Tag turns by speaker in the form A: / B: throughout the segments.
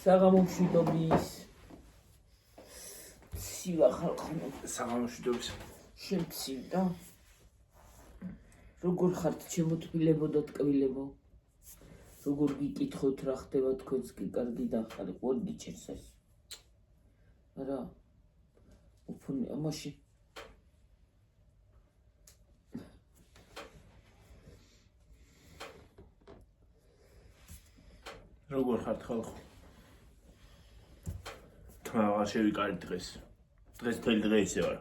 A: საღამომშვიდობის ცივა ხალხო
B: საღამომშვიდობის
A: შენ ცივდა როგორ ხართ ჩემო თბილებო და ტკბილებო როგორ გიკითხოთ რა ხდება თქვენს კი კარგი დახარი ყოდ გიჩერს ეს არა უფუნი ამაში
B: როგორ ხართ ხალხო თმაღა შევიკარით დღეს მთელი დღე ისე ვარ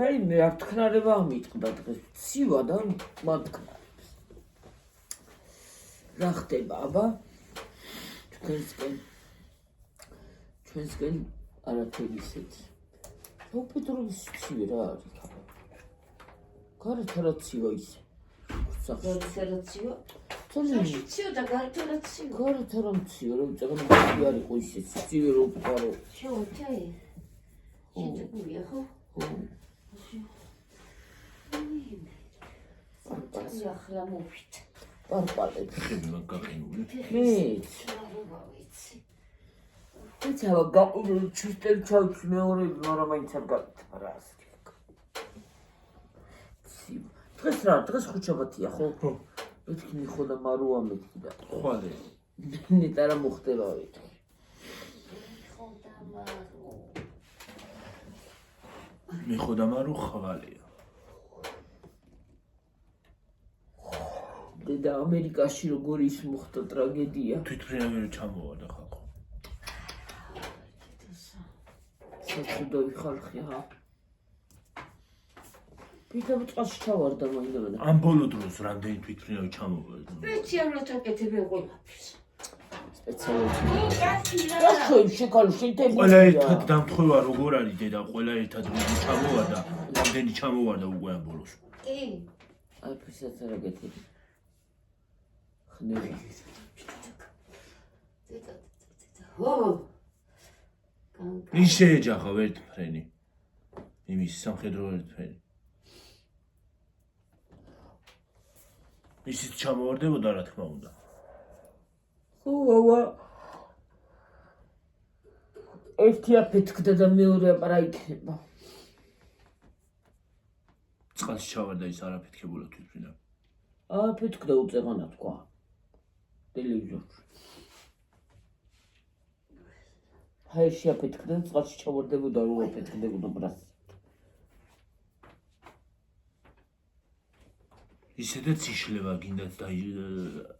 A: აი მე არ თქნარება ამიტყდა დღეს ცივა და მათქნარებს რა ხდება აბა ჩვენსკენ არაფერი ისეთ ოპეტროვის ცივი რა არის გარეთ რა ცივა ისე
C: გარეთ რა ცივა
A: თორემ
C: ცივა და გარეთ რა ცივა
A: გარეთ რა ცივა რომ წაგამი არისო ისე ცივი რომ პარო
C: შეუჩაი შეჭუია ხო ახლა მოვით
A: პარპალებს
B: მაგაყინული
A: მეც ეცავა გაყიდული ჩისტელ ჩაუჩ მეორე მაგრამ მაინც არ გაკეთება რა ასე დღეს ხუჩაბათია ხო? მეთქი მიხოდა მარუა მეთქი და
B: ხვალე
A: ნეტა რა მოხდება ვეთქი
B: მიხოდა მარუ ხვალეა
A: დედა ამერიკაში როგორი ის მოხდა ტრაგედია
B: თვითმფრინავი ჩამოვარდა ხალხო
A: საჩუდოვი ხალხია რა პიტა წყალში ჩავარდა მაინდა
B: ამ ბოლო დროს რამდენი თვითმფრინავი ჩამოვარდა
C: სპეციალურად აკეთებენ ყველაფერს
A: სპეციალურად შეკალო შენთები
B: ყველა ერთად დამთხოვა როგორ არის დედა ყველა ერთად როგორ ჩამოვარდა რამდენი ჩამოვარდა უკვე ამ ბოლოს
C: კი
A: აი ფისაც არა გეთები ხნევი
C: ო
B: ის შეეჯახა ერთფრენი იმის სამხედრო ერთფრენი ისიც ჩამოვარდებოდა რა თქმა უნდა
A: ვა ერთი აფეთქდა და მეორე აპარა იქნება
B: წყალში ჩავარდა ის არაფეთქებულა თვითმფრინავი
A: აფეთქდა უწევანა თქვა ტელევიზორში ჰაერში აფეთქდა და წყალში ჩავარდებოდა რომ აფეთქდებოდა ბრას
B: ისედაც იშლება გინდათ და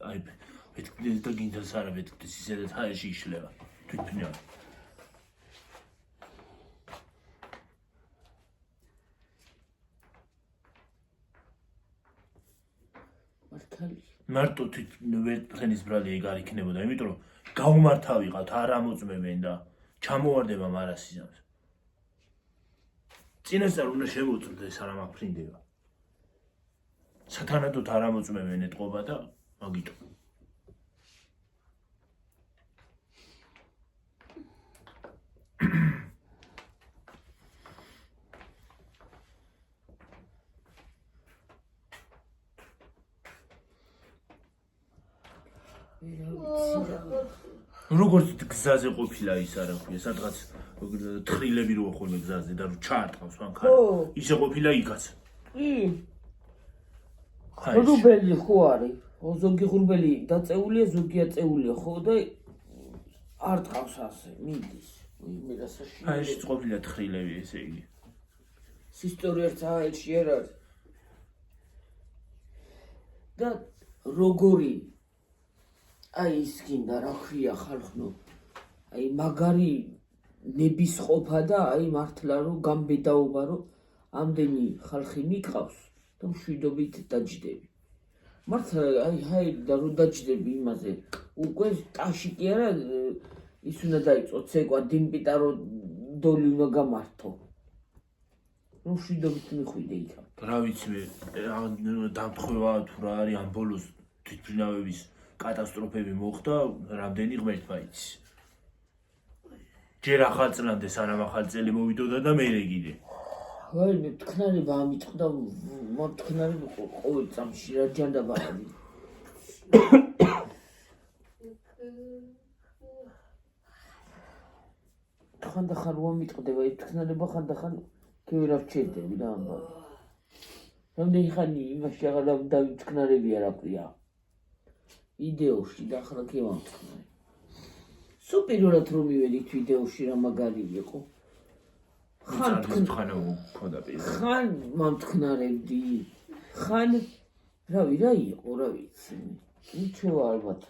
B: აი ვეთქდეს და გინდათ არა ვეთქდეს ისედაც ჰაერში იშლება თვითმფრინავი მარტო თვითმფრენის ბრალი ეგ არ იქნებოდა იმიტომ რომ გაუმართავიყავთ არ ამოწმებენ და ჩამოვარდება მარასიზამს წინასწარ უნდა შემოწმდეს არ ამაფრინდება სათანადოდ არ ამოწმებენ ეტყობა და მაგიტო როგორც გზაზე ყოფილა ის არა ქვია სადღაც თხრილები რო ხოლმე გზაზე და რო ჩაარტყავს მანქანა ისე ყოფილა იქაც
A: კი ღრუბელი ხო არის ზოგი ღრუბელი დაწეულია ზოგი აწეულია ხო და არ ტყავს ასე მიდის მე რასაში
B: ჰაერში ყოფილა თხრილები ესე იგი
A: ისტორიაც ჰაერში არ არის და როგორი აი ის გინდა რა ქვია ხალხო აი მაგარი ნების ყოფა და აი მართლა რომ გამბედაობა რომ ამდენი ხალხი მიყავს და მშვიდობით დაჯდები მართლა აი ჰაერი და რომ დაჯდები იმაზე უკვე ტაში კი არა ის უნდა დაიწყო ცეკვა დინპიტა რომ დოლი უნდა გამართო რომ მშვიდობით მიხვიდე იქა
B: რა ვიცი მე დამთხოვა თუ რა არის ამ ბოლოს თვითმფრინავების კატასტროფები მოხდა რამდენი ღმერთმა იცის ჯერ ახალ წლამდე სანამ ახალი წელი მოვიდოდა და მერე კიდე
A: ვაიმე მტკნარება ამიწყდა მტკნარება ყოველ წამში რა ჯანდაბა არის ხანდახან ვამიწყდება ეს მტკნარება ხანდახან კი ვერ აღჩერდები რა ამბავი რამდენი ხანი იმაში აღარ დავიმტკნარებია რა ქვია ვიდეოში და ახლა კი ვამტკნარე სულ პირველად რომ მივედით ვიდეოში რა მაგარი იყო ხან ხან მომთქნარებდი ხან რავი რა იყო რა ვიცი ნიჩო ალბათ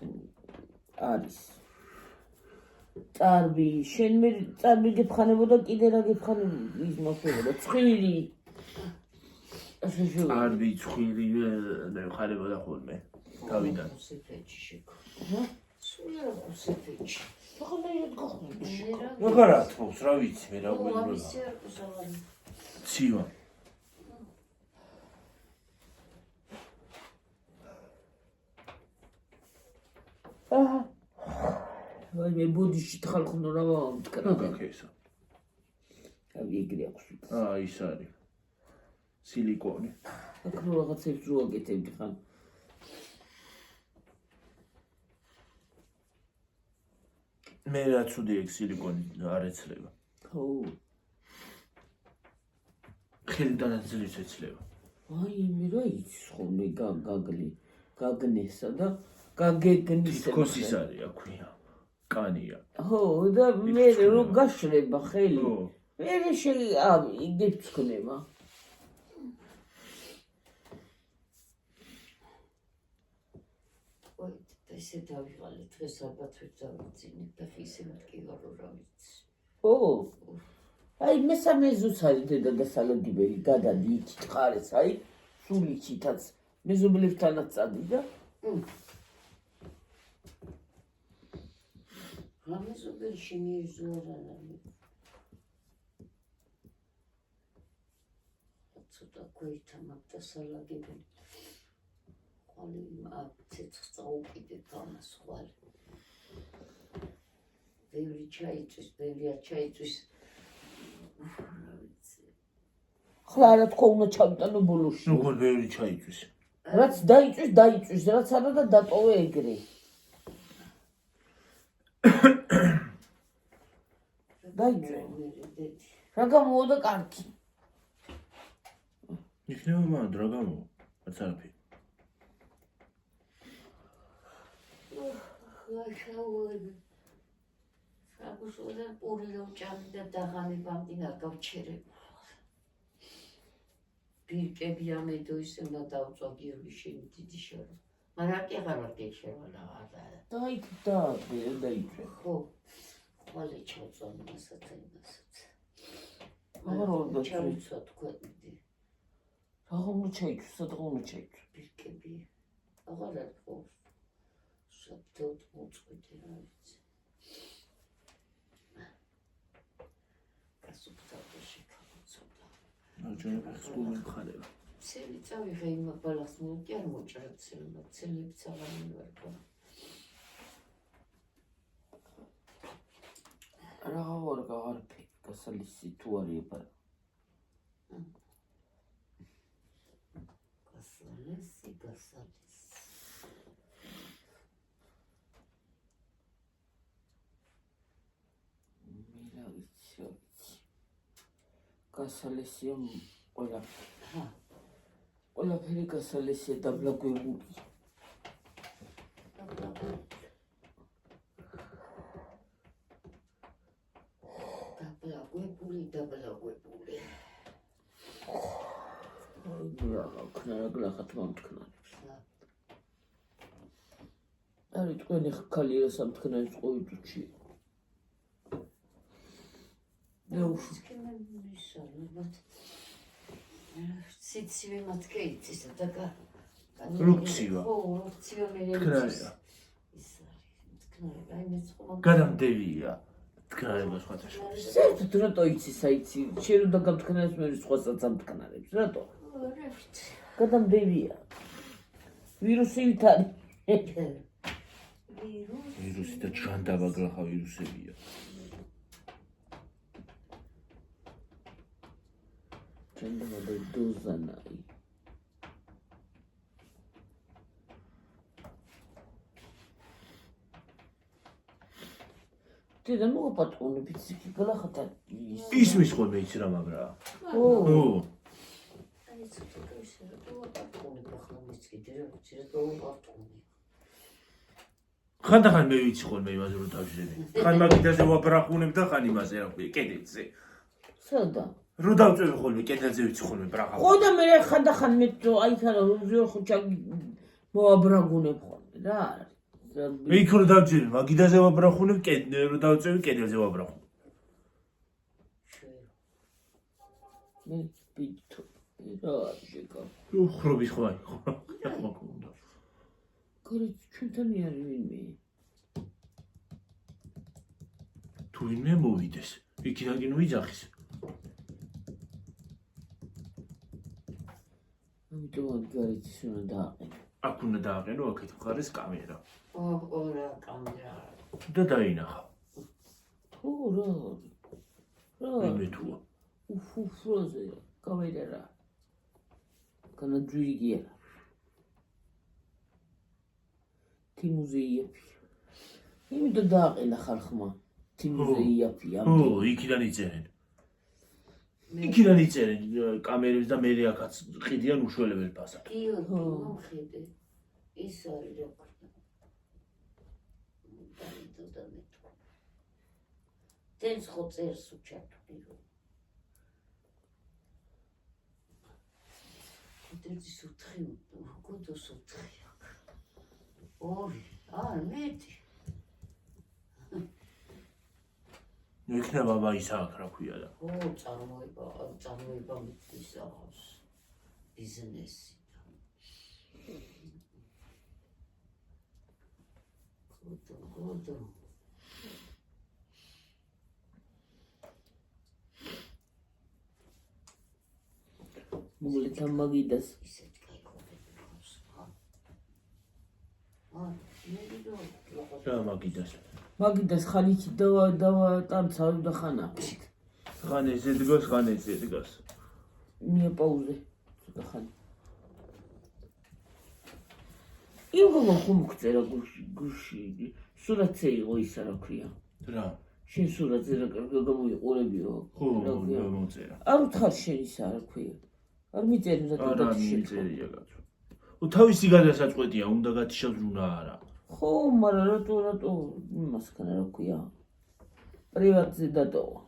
A: არის წარბი შენ მე წარბი გეფხანებოდა კიდე რა გეფხანებოდი ის მოხდებოდა ცხვირი
B: წარბი ცხვირი ხარებოდა ხოლმე თავიდან
C: რუსეთში სულ რუსეთში
B: მაგარა თქოს რა ვიცი მე რა გვეუბნება ცივა
A: ვაიმე ბოდიში ხალხო რა მომთქნა
B: გაქესა
A: ავი ეგრე აქვს
B: ის არის სილიკონი
A: აქ რო რაღაცებს რო აკეთებდი ხან
B: მე რა ცუდი ეგ სილიკონი არ ეცლება
A: ხო
B: ხელიდანაც ძლივს ეცლება
A: ვაიმე რა იცი ხოლმე გაგნესა და გაგეგნისა
B: თქოს ის არის აქვია კანია
A: ხო და მე რო გაშლება ხელი მე იგებს ხდება
C: ესე დავიღალე დღეს ალბათ ვერ დავიძინე და ისე მткиვა რომ რა ვიცი.
A: ო. აი მესამე ზუსარი დედა და სალოგიბერი გადადი იქით ხარეს აი სული ჩითაც მეზობლებთანაც წადი და
C: რა მეზობელში მიიზურალა. ცოტა გვითა და სალოგიბერი ცეცხლსა უკიდე გამასხვალი. ბევრი ჩაიწვის, ბევრია ჩაიწვის.
A: ხლა რა თქო უნდა ჩავიტანო ბოლოში.
B: როგორ ბევრი ჩაიწვის?
A: რაც დაიწვის, რაც არა და დატოვე ეგრე. დაიწვე. რა გამოვა და კარგი.
B: იქნება მანდ რა გამოვა? რაც არაფერი.
C: Fragușul urile uceam de dagami bamdina gavçere. Bir kebiyame doysun da davca girmişim didişarı. Marak yağarak geçevala vardı.
A: Dayıkta dayıkta.
C: Ho. Vale çolsan nasıl nasıl.
A: Ağır orada
C: çay sat koydu.
A: Ağır çay küsat onu çay.
C: Bir kebi. Ağır o. Saptot mutlu diyoruz. Kasupta şekamutsuda.
B: Acayip skulu xareba.
C: Seni tabii feyma balasını gelme uçarak seninle. Seninle bir sağlamını ver bana.
A: Rahavarga arpe kasalisi tuari par.
C: Kasalisi.
A: გასალესია ყველაფერი გასალესია დაბლაგვებული ქნარაგლახათ მომთქნარებს არის თქვენი ხალი რა სამთქნარებს ყოიწუჩი
C: Sitsi matkeitsi taka.
B: Ruktsiva.
C: Ruktsiva
B: Tknarია.
C: Tknarია, აი მეცხოვა.
B: გადამდევია. Tknarება სხვათა შორის.
A: საერთოდ რატო იცი საიცი? შენ უნდა გამთქნარებს მე სხვასაც ამთქნარებს. რატო?
C: რა ვიცი.
A: გადამდევია. ვირუსივით არის.
B: ვირუსი და ჯანდაბაგრახა ვირუსებია.
A: ჩენდება და დოზანაი. დედა ნუ აპატონები ციკი გლახათა
B: ისმის ხოლმე იცი რა მაგრა.
A: ო
C: აი ცოტა ისე რა პატონი ახლა მისკიდე რა ცირა პატონი.
B: ხანდახან მე ვიცი ხოლმე იმაზე რომ დავჭრები. ხან მაგიდაზე ვაბრახუნებ და ხან იმაზე რა ქვია, კედელზე.
A: სადა?
B: რო დავწევი ხოლმე კედელზე ვიცი ხოლმე ბრახა.
A: ხო და მე ხანდახან მე აი ხარა როზიო ხუჩა მოაბრაგუნებ ხოლმე რა არის.
B: მე იქ რო დავჭრები, მაგიდაზე ვაბრახუნებ, რო დავწევი კედელზე ვაბრახუნებ.
A: მე პიტო რა შეკა.
B: ხრობის ხო აი ხო. მოკუნდა.
A: კორე ჩვენთანი არის ვინმე?
B: თუ ვინმე მოვიდეს, იქიდან კი ნუ იძახის.
A: ამიტომ გარეთ ის უნდა დააყენო.
B: აქ უნდა დააყენო, აქეთ მხარეს კამერა.
C: ორა კამერა.
B: და დაინახა.
A: თუ რა.
B: მე თუა.
A: უфуфрозе კამერა. განაძვირიგია. თიმუზეიაფი. იმიტომ დააყენა ხალხმა. თიმუზეიაფი
B: ო, იქიდან იწერენ. იქიდან იწერენ კამერებს და მე აქაც ყიდიან უშველებელ ფასად.
C: კიო, მომხედე. ის არის რა ქვია. და მე. დენს ხო წერს უჩართული რომ. დედის უთხი, გუდოს უთხი. ორი, მეტი.
B: იქნება მაისა აქ რა ქვია და.
C: ო, წარმოება მის აღავს. ბიზნესი. გუდო.
A: მოგლეთა მაგიდას.
C: ისეთ კაიქობები ყავს.
B: რა მაგიდას.
A: მაგიდას ხანიჩი დავა ტანცავ და ხანაფით.
B: ხან ესე დგას, ხან ესე დგას.
A: მია პაუზე. ცოტა ხანი. იმგობა ხომ გწერა გუში. სურათზე იყო ისა რა ქვია.
B: რა?
A: შენ სურათზე რა გამოიყურებიო.
B: ხო, მოწერა.
A: არ უთხარ შენ ისა რა ქვია. არ მიწერი რა
B: არა, მიწერია კაცო. თავისი გადასაწყვეტია, უნდა გათიშავს რუნა არა.
A: ხო, მაგრამ რატო იმასქან რა ქვია? პრივატზე დატოვა.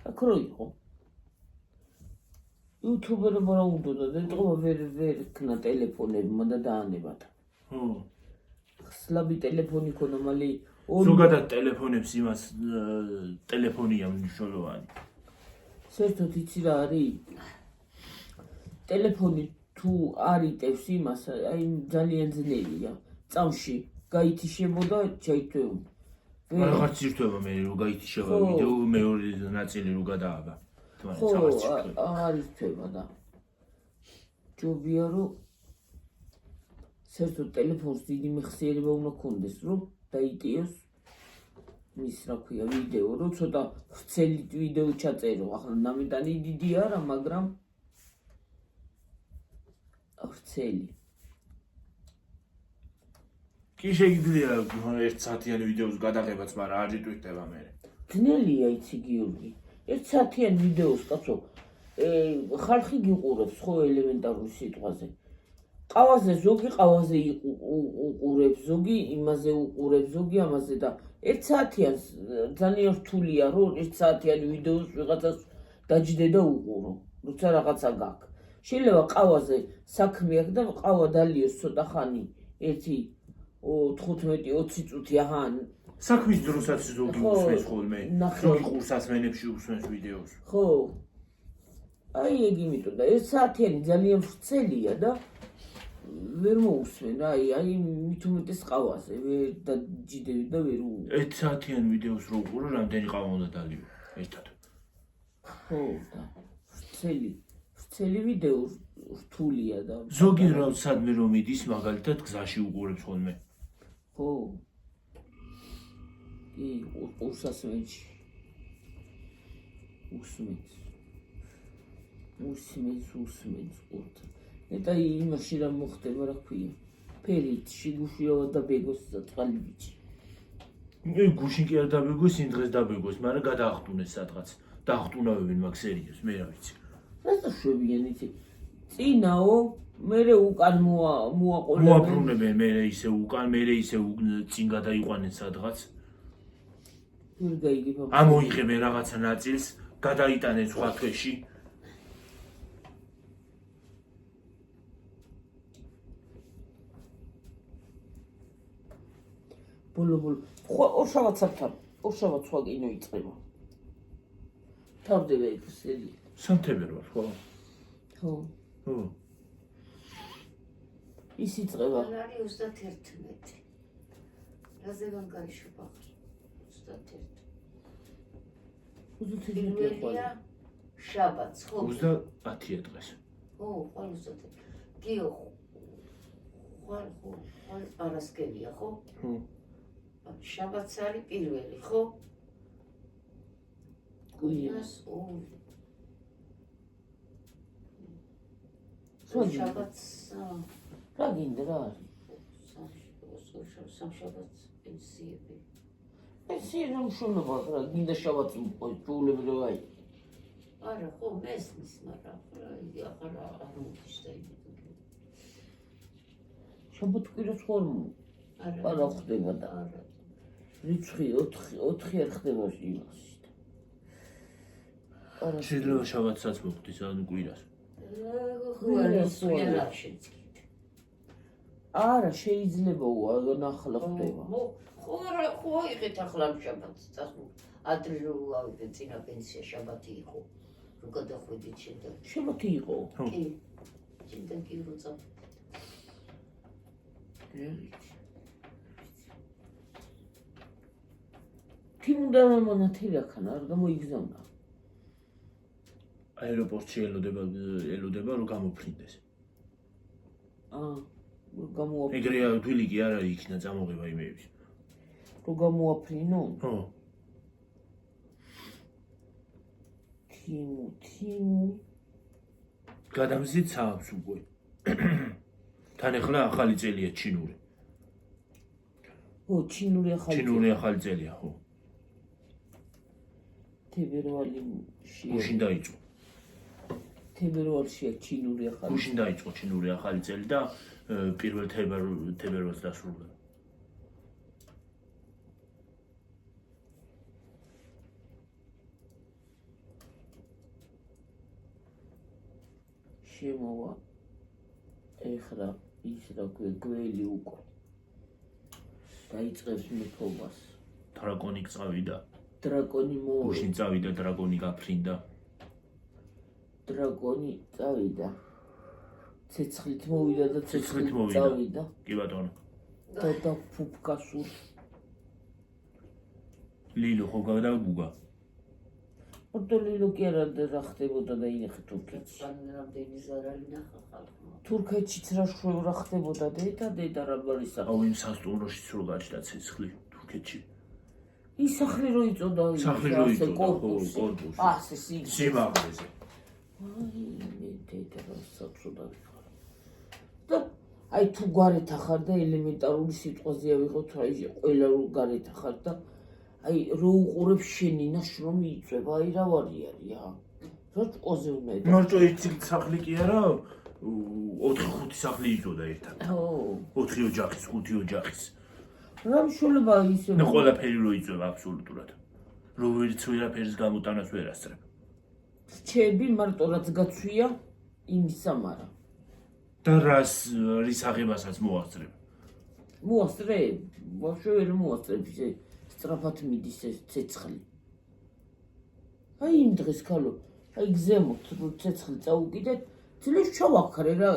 A: აქ რო იყო. იუთუბერებმა რა უნდა და ეტყობა ვერ ქნა ტელეფონებმა და დაანებათ.
B: ხო.
A: სლაბი ტელეფონი ქონა მალე
B: ზოგადად ტელეფონებს იმას ტელეფონია მნიშვნელოვანი.
A: საერთოდ იცი რა არის? ტელეფონი თუ არიტევს იმას, აი ძალიან ძნელია. წამში გაითიშებოდა ჩაითვეო.
B: აღარც ირთვება მე რომ გაითიშება ვიდეო მეორე ნაწილი რო გადააბა.
A: ხო, აღარ ირთვება და ჯობია რომ საერთოდ ტელეფონს დიდი მეხსიერება უნდა ქონდეს, რომ დაიტიოს მის რა ქვია ვიდეო, რომ ცოტა ვრცელი ვიდეო ჩაწერო. ახლა ნამეტანი დიდი არა, მაგრამ ვრცელი.
B: კი შეგიძლია 1 საათიანი ვიდეოს გადაღებაც, მაგრამ არ იტვირთება მე.
A: ძნელია იცი გიორგი. 1 საათიან ვიდეოს კაცო, ხალხი გიყურებს ხო ელემენტარული სიტყვაზე. ყავაზე ზოგი ყავაზე უყურებს, ზოგი იმაზე უყურებს, ზოგი ამაზე და 1 საათიან ძალიან რთულია რომ 1 საათიანი ვიდეოს ვიღაცას დაჯდე და უყურო, როცა რაღაცა გაქვს. შეიძლება ყავაზე საქმე აქვს და ყავა დალიოს ცოტა ხანი, 15-20 წუთი აჰან.
B: საქმის დროსაც ზოგი უსმენს ხოლმე. ზოგი ყურსასმენებში უსმენს ვიდეოს.
A: ხო. აი ეგ იმიტომ და 1 საათიანი ძალიან ვრცელია და ვერ მოусმენ, აი მით უმეტეს ყავაზე, ვერ დაჯდები და ვერ
B: 1 საათიან ვიდეოს რო უყურო, რამდენი ყავა უნდა დალიო ერთად.
A: ხო და ვრცელი ვიდეო რთულია და
B: ზოგი სადმე რომ მიდის, მაგალითად გზაში უყურებს ხოლმე.
A: ხო. კი, ყურსასმენში. უსმენს. უსმენს ყურთ. Eta იმაში რა მოხდება რა ქვია. ფერით შიგუშიავა და ბეგოს და წყალი ბიჭი.
B: გუშინ კი არ დაბეგოს, იმ დღეს დაბეგოს, მაგრამ გადაახტუნეს სადღაც. დაახტუნავენ მაგ სერიოს, მე რა ვიცი.
A: რატო შვებიან იცი? წინაო, მერე უკან მოაყოლებენ.
B: მოაბრუნებენ მე ისე უკან, მე ისე წინ გადაიყვანენ სადღაც.
A: ვერ გაიგებ.
B: ამოიღებენ რაღაცა ნაწილს, გადაიტანენ სხვა თვეში.
A: ბოლო. ორშაბათს აფთარ. ორშაბათს სხვა კინო იწყება. თავდება იქ სერია.
B: სანთებერვალ, ხო?
A: ხო.
B: ხო.
A: ის იწყება.
C: არის 31. რაზე ვანგარიშობა? 31. პირველია შაბათს, ხო?
B: 30-ია დღეს.
C: ხო, ხვალ 31. გიო. ხვალ პარასკევია, ხო?
B: ხო.
C: შაბათს არის პირველი, ხო?
A: გუიას.
C: შაბათს
A: რა გინდა რა არის?
C: სამშაბათს პენსიები.
A: პენსიები მშულობა რა გინდა შაბათს მოყოლ ჯულებრივ აი.
C: არა, ხო, მესმის, მაგრამ ახლა არ მოდის და იმით.
A: შაბათ კვირას ხომ არა ხდება და
C: არა.
A: რიცხვი 4 არ ხდება იმაში.
B: შეიძლება შაბათსაც მოხდეს ანუ კვირას.
A: არა შეიძლება ნახლა ხდება.
C: ხო იღეთ ახლა შაბათს წასულ ადრე რო ავიდე წინა პენსია შაბათი იყო რო გადახვიდით შემდეგ
A: შაბათი იყო
C: კი შემდეგ კი რო წავიდეთ
A: თი უნდა მონათილაკან არ გამოიგზავნა
B: აეროპორტში ელოდება რომ გამოფრინდეს
A: გამოაფრინო
B: ეგრეა თვილი კი არ არის იქნა წამოღება იმეებში
A: რომ გამოაფრინო
B: ხო
A: თიმუ
B: გადამზით საამს უკვე თან ახლა ახალი წელია ჩინური
A: ო ჩინური
B: ახალი წელია ხო
A: თებერვალში
B: გუშინ დაიწყო
A: თებერვალშია ჩინური ახალი
B: გუშინ დაიწყო ჩინური ახალი წელი და პირველ თებერვალს დასრულდა
A: შემოვა ეხლა ის რა გველი უკვე დაიწყებს მეფობას
B: დრაკონი წავიდა
A: დრაკონი მოვა
B: გუშინ წავიდა დრაკონი გაფრინდა
A: დრაკონი წავიდა ცეცხლით მოვიდა და ცეცხლით წავიდა
B: კი ბატონო
A: და ფუფკასურ
B: ლილო ხო გადაგუგა
A: ორდოლილო კი არა რა ხდებოდა და ინახე თურქეთში
C: რამდენი ზარალი ნახა ხალხმა
A: თურქეთშიც რა შროლა ხდებოდა დედა რა ბარისა
B: აუ იმ სასტუმროშიც რო გაჩნდა ცეცხლი თურქეთში
A: ის სახლი რო იწოდა
B: სახლი რო იწოდა კორპუსი
A: ასე
B: სიმაღლეზე
A: აი მე დედა რა საფრთხე და აი თუ გარეთ ახარ და ელემენტარული სიტყვაზე ავიღოთ აი ყველა რო გარეთ ახარ და აი რო უყურებ შენი ნაშრომი იწება აი რა ვარი არია რა ჭოზე უნდა ეტა
B: მარტო ერთი სახლი კი არა 4-5 სახლი იწოდა ერთად
A: ო
B: 4 ოჯახის 5 ოჯახის
A: რა მშულება ისე
B: და ყველაფერი რო იწება აბსოლუტურად რო ვერც ვერაფერს გამოტანას ვერ ასწრებ
A: რჩები მარტო რაც გაცვია იმის სამარა
B: და რის აღებასაც მოასწრებ
A: მოასწრებ ვაფშე ვერ მოასწრებ ისე სწრაფად მიდის ეს ცეცხლი აი იმ დღეს ქალო აი გზემოთ რო ცეცხლი წაუკიდეთ ძლებს ჩავაქრე რა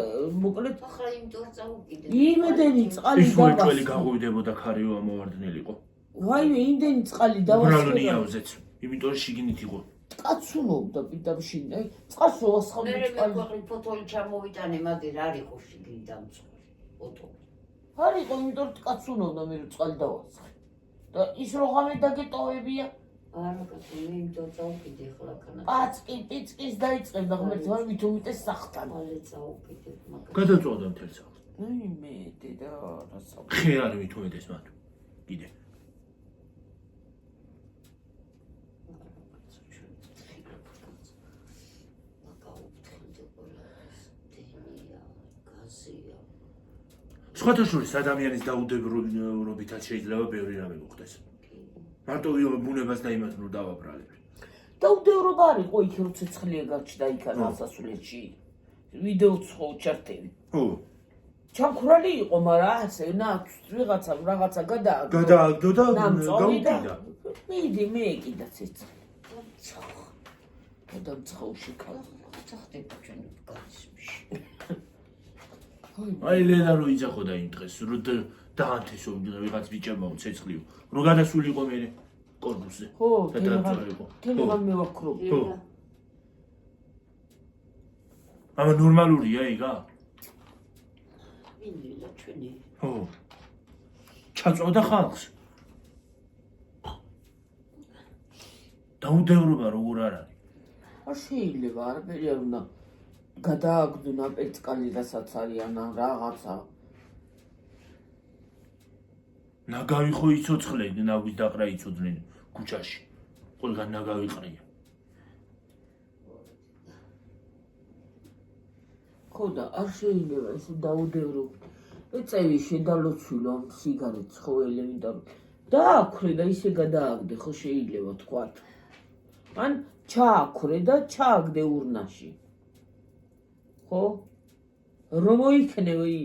A: მოკლედ
C: ახლა იმ დორ წაუკიდე
A: იმედენი წყალი
B: ის უეჭველი გაღვიდებოდა ქარიო ამოვარდნილიყო
A: ვაიმე იმდენი წყალი დავასხე
B: ბრალონიაოზეც იმიტომ რომ შიგნით იყო
A: კაცუნობდა პიტავში აი წყალს ვასხავდი
C: მე მეყვაყლი ფოტოი ჩამოვიტანე მაგერ არ იყო შიგნით დამწყული ფოტო
A: არ იყო იმიტომ რომ კაცუნობდა მე რომ წყალი დავასხე და ის როგამე დაგეტოვებია
C: არა კაცო მე იმ წავუკიდე ხოლა ქანა
A: პაცკი პიცკის დაიწყებდა ღმერთი ვარ მით უმეტეს სახთან
C: მალე წავუკიდე მაგას
B: გადაწყვეტა მთელ სახლს.
A: აი მე დედა რასა
B: ხე არის მით უმეტეს მათ. კიდე. სხვათა შორის ადამიანის დაუდებრობითაც შეიძლება ბევრი რამე მოხდეს. მარტო ბუნებას და იმას ნუ დავაბრალებ.
A: დაუდევრობა არის ყო იქ რო ცეცხლია გაჩნდა იქ ასასვლელში ვიდეოც ხო ჩართები
B: ხო.
A: ჩამქრალი იყო მაგრამ ასე ვიღაცამ რაღაცა გადააგდო
B: გადააგდო და
A: გაუკიდა
B: გაუკიდა.
A: მიდი მე კიდაც ეცი გადამცხავში ქალ
C: ხდება ჩვენ განსმში
B: აი ლელა რო იძახოდა იმ დღეს რო დაანთესო ვიღაც ბიჭებმა ცეცხლიო რო გადასულიყო მე კორპუსზე
A: ხო
B: და დაწყალიყო.
A: თელეგრამ მევაქრო
B: ხო. ამა ნორმალურია იგა?
C: მინილა ჩვენი
B: ხო. ჩაწვდა ხალხს. დაუდევრობა როგორ არ არის?
A: არ შეიძლება არაფერი არ უნდა გადააგდო ნაპერწკალი რასაც არიან ან რაღაცა
B: ნაგავი ხო იცოცხლე ნაგვის დაყრა იცოდნენ ქუჩაში. ყველგან ნაგავი ყრია.
A: ხო და არ შეიძლება ესე დაუდევრო ეწევი შედალოცვილო ამ სიგარეტს ხო ელემენტარული დააქრე და ისე გადააგდე ხო შეიძლება თქვა ან ჩააქრე და ჩააგდე ურნაში ხო რომ მოიქნევი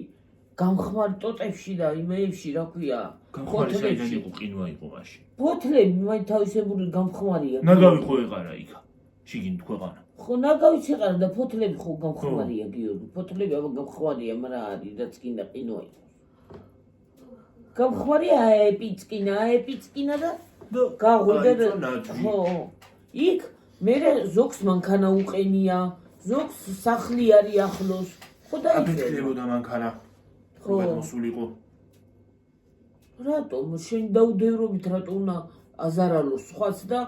A: გამხმარ ტოტებში და იმეებში რა ქვია
B: გამხმარი საიდან იყო ყინვა იყო მაშინ.
A: ფოთლები მაინც თავისებური გამხმარია
B: ნაგავი ხო ეყარა იქ. შიგნით ქვეყანა.
A: ხო ნაგავიც ეყარა და ფოთლები ხო გამხმარია გიორგი ფოთლები აბა გამხმარია მაგრამ არის რაც კიდე ყინვა იყო გამხმარია ეპიცკინა და გაღვიდა და ხო იქ მე ზოგს მანქანა უყენია ზოგს სახლი არის ახლოს ხო
B: აბეთქდებოდა მანქანა.
A: ხო
B: მოსულიყო.
A: რატომ შენ დაუდევრობით რატო უნდა აზარალოს სხვაც და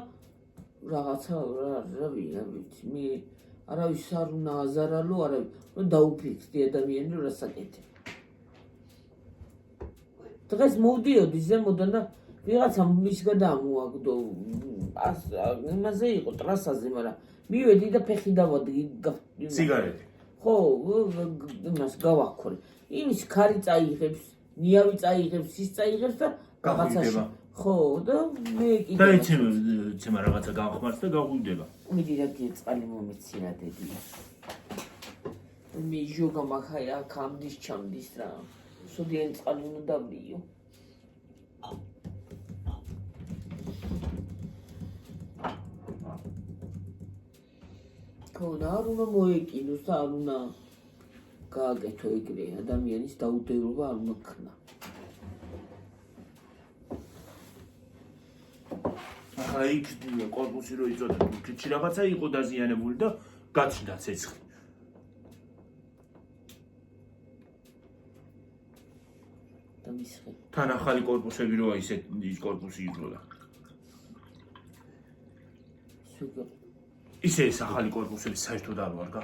A: რაღაცა რა ვიცი მე არავის არ უნდა აზარალო არავის რომ დაუფიქრდი ადამიანი რომ რასაკეთებ დღეს მოვდიოდი ზემოდან და ვიღაცამ მის გადამოაგდო იმაზე იყო ტრასაზე მაგრამ მივედი და ფეხი დავადი
B: სიგარეტი.
A: ხო იმას გავაქრე იმის ქარი წაიღებს ნიავი წაიღებს ის წაიღებს და
B: გაღვიდება.
A: ხო და მე კიდე
B: და ეცემა რაღაცა გამხმარს და გაღვიდება.
A: მიდი რა გიწყალი მომეცინა დედი მე ჟოგა მახაია კამდის ჩამდის რა სოდიან წყალი უნდა დავრიო ხო და არ უნდა მოეკიდოს და არ უნდა გააკეთო ეგრე ადამიანის დაუდევრობა არ უნდა ქნა
B: ახლა იქ კორპუსი რო იწოდა თურქეთში რაღაცა იყო დაზიანებული და გაჩნდა ცეცხლი.
A: და მისხე
B: თან ახალი კორპუსები როა ისეთ ის კორპუსი იწოდა.
A: სუპერ
B: ისე ეს ახალი კორპუსები საერთოდ არ ვარგა.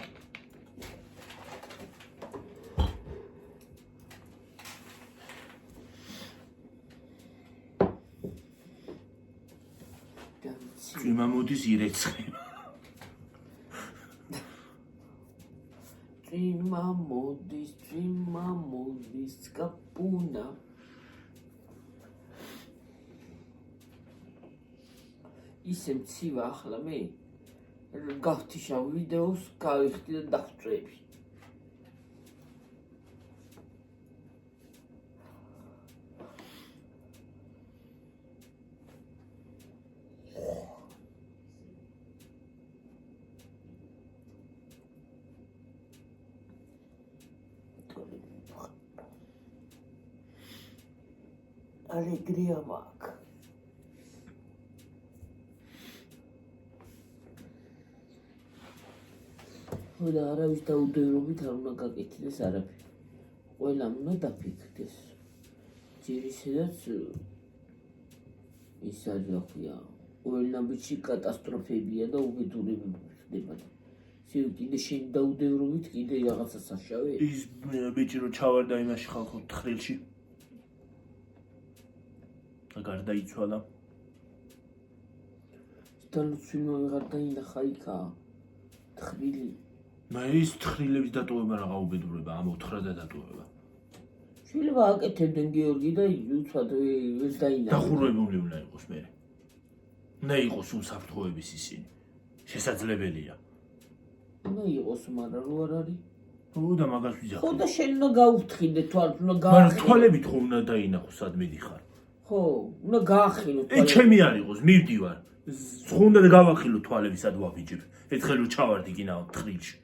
B: წვიმა მოდის ირეცხება.
A: წვიმა მოდის კაპუნა ისე მცივა ახლა მე გავთიშავ ვიდეოს გავიხდი და დავწვევი alegria mac და არავის დაუდევრობით არ უნდა გაკეთდეს არაფერი. ყველამ უნდა დაფიქრდეს. ჯერ ისედაც ის არის რა ქვია, ყოველ ნაბიჯში კატასტროფებია და უბედურებები ხდება. კიდე შენ დაუდევრობით კიდე რაღაცა საშავე.
B: ის ბიჭი რო ჩავარდა იმაში ხალხო თხრილში. გარდაიცვალა.
A: დალოცვინო ვეღარ დაინახა იქა. თხრილი.
B: მე ის თხრილების დატოვება რაღა უბედურება, ამ ოთხრადა დატოვება.
A: შეიძლება აკეთებდნენ გიორგი და უცბად ვერ დაინახა.
B: დახურვებული უნდა იყოს მე. უნდა იყოს უსაფრთხოების ისინი. შესაძლებელია.
A: უნდა იყოს, მაგრამ რო არ არის.
B: ხო და მაგას ვიძახი.
A: ხო და შენ უნდა გაუფრთხილდე თვალს, უნდა
B: მაგრამ
A: გაახინო.
B: თვალებით ხო უნდა დაინახო სად მიდიხარ.
A: ხო, უნდა გაახინო
B: ე ჩემი არ იყოს, მივდივარ. ხო უნდა გავახილო თვალები სად ვაბიჯებ. ერთხელ რო ჩავარდი კინაო თხრილში.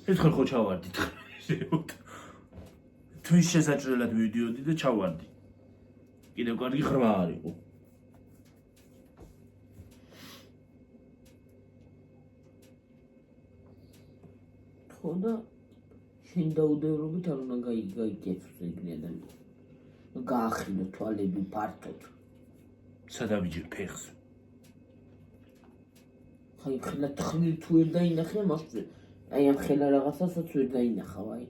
B: ერთხელ ხო ჩავარდი თხრილში. თვის შესაჭრელად მივდიოდი და ჩავარდი. კიდევ კარგი ხრმა არ იყო.
A: ხო და შენ დაუდევრობით არ უნდა გაიგეთოს ეგნე ადამიანი. გაახინო თვალები ფართოდ.
B: სად ავიჯებ ფეხს?
A: ხაი ხელა თხრილი თუ ვერ დაინახე, მაშინ აი ამ ხელა რაღაცასაც ვერ დაინახავ აი.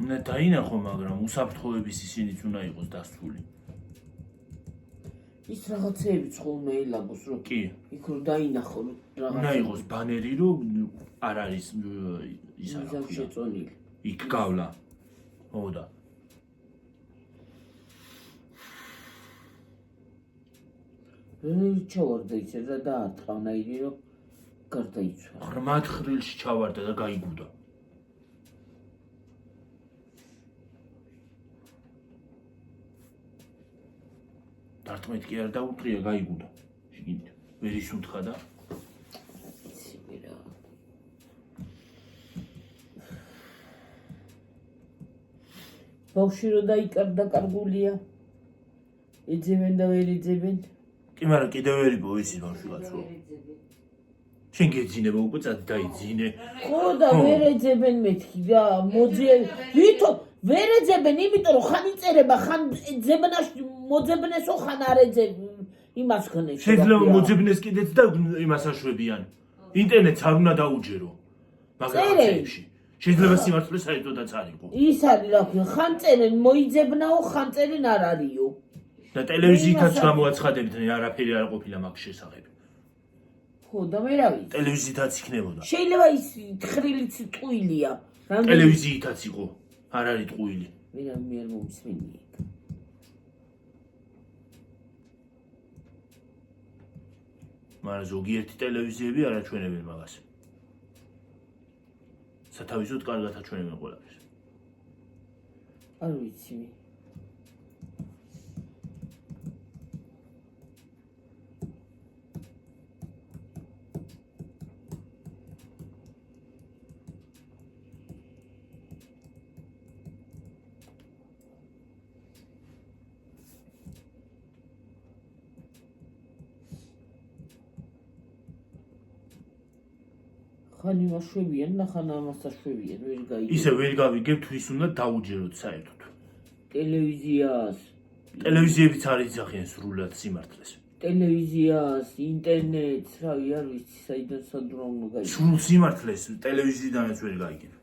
B: უნდა დაინახო, მაგრამ უსაფრთხოების ისინიც უნდა იყოს დასწული.
A: ის რაღაცეებიც ხო უნდა ელაგოს, რომ
B: კი.
A: იქ რომ დაინახო
B: უნდა
A: რაღაცა.
B: იყოს ბანერი, რომ არ არის ის არ
A: მიზან შეწონილი.
B: იქ გავლა. ხო და
A: ჩავარდა ისე და დაატყავნაირი რომ გარდაიცვალა.
B: ღრმად ხრილში ჩავარდა და გაიგუდა. დარტყმით კი არ დაუტრია, გაიგუდა. შიგნით. ვერ ისუნთხა და
A: ბავშვი რო დაიკარგდა კარგულია. ეძებენ და ვერ ეძებენ.
B: კი, მაგრამ კიდევ ვერ იყო ისი ბავშვი კაცო. შენ გეძინება უკვე წად დაიძინე.
A: ხო და ვერ ეძებენ მეთქი და ვითომ ვერ ეძებენ, იმიტომ რომ ხან იწერება, ხან ძებნაში მოძებნესო, ხან არ ეძებენ. იმას ხნეს.
B: შეიძლება მოძებნეს კიდეც და იმას აშვებიან. ინტერნეტს არ უნდა დაუჯერო. მაგრამ აქებში შეიძლება სიმართლე საერთოდაც არ იყო.
A: ის არის რა ქვია, ხან წერენ მოიძებნაო, ხან წერენ არ არისო.
B: და ტელევიზიითაც გამოაცხადებდნენ, არაფერი არ ყოფილა მაგ შესახებ.
A: ხო და მე რა ვიცი.
B: ტელევიზიითაც იქნებოდა.
A: შეიძლება ის თხრილიც ტყუილია.
B: ტელევიზიითაც იყო, არ არის ტყუილი.
A: მე არ მომისმენია.
B: მაგრამ ზოგიერთი ტელევიზიები არ აჩვენებენ მაგას. სათავისოდ კარგად აჩვენებენ ყველაფერს.
A: არ ვიცი მე. ხან იმას შვებიან და ხან ამას აშვებიან, ვერ გაიგებ.
B: ისე ვერ გავიგებ თვის უნდა დაუჯეროთ საერთოდ.
A: ტელევიზიას.
B: ტელევიზიებიც არ იძახიან სრულად სიმართლეს.
A: ტელევიზიას, ინტერნეტს, რავი, არ ვიცი, საიდან სად რა უნდა გაიგებ.
B: სრულ სიმართლეს ტელევიზიიდანაც ვერ გაიგებ.